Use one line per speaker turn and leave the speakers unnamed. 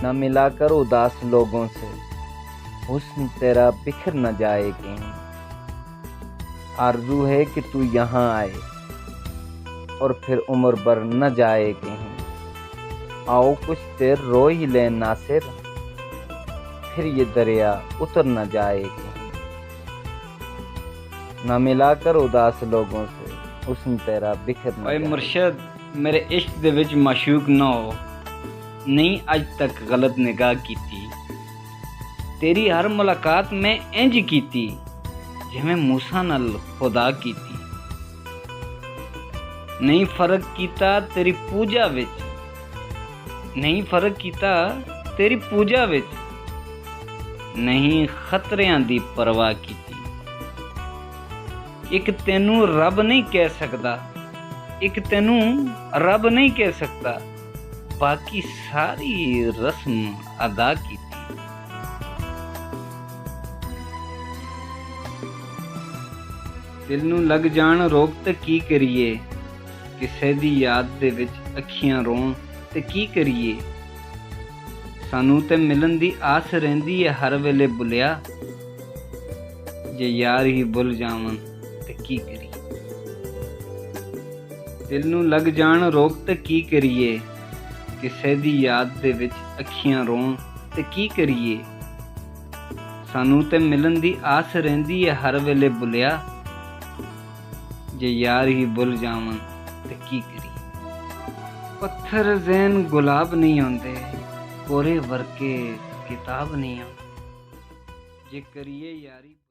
न मिलाकर उदास लोगों से हुस्न तेरा बिखर न जाए कहीं। आरज़ू है कि तू यहाँ आए और फिर उम्र भर न जाए कहीं। आओ कुछ देर रो ही ले नासिर, फिर ये दरिया उतर न जाए कहीं। न मिलाकर उदास लोगों से हुस्न तेरा बिखर न
ओए
जाए।
मुर्शद, मेरे इश्क दे विच माशूक ना हो, नहीं अज तक गलत निगाह कीती। तेरी हर मुलाकात मैं इंज कीती जिवें मूसा नाल खुदा कीती। नहीं फर्क कीता तेरी पूजा विच, नहीं फर्क कीता तेरी पूजा विच, नहीं खतरियां दी परवाह कीती। एक तेनू रब नहीं कह सकदा, एक तेनू रब नहीं कह सकता, बाकी सारी रस्म अदा कीती। दिल नू लग जान रोक ते की करिए, किसे दी याद दे विच अखियां रोण ते की करिए। सानू ते मिलन दी आस रहिंदी है हर वेले बुलिया, जे यार ही भुल जावन ते की करिए। दिल नू लग जान रोक ते की करिए, किसे दी याद दे विच अखियां रोण ते की करिए। सानू ते मिलन दी आस रहिंदी है हर वेले बुलिया, जे यार ही भुल जावन ते की करिए। पत्थर ज़हन गुलाब नहीं आंदे, कोरे वर्के किताब नहीं आंदे, जे करिए यारी।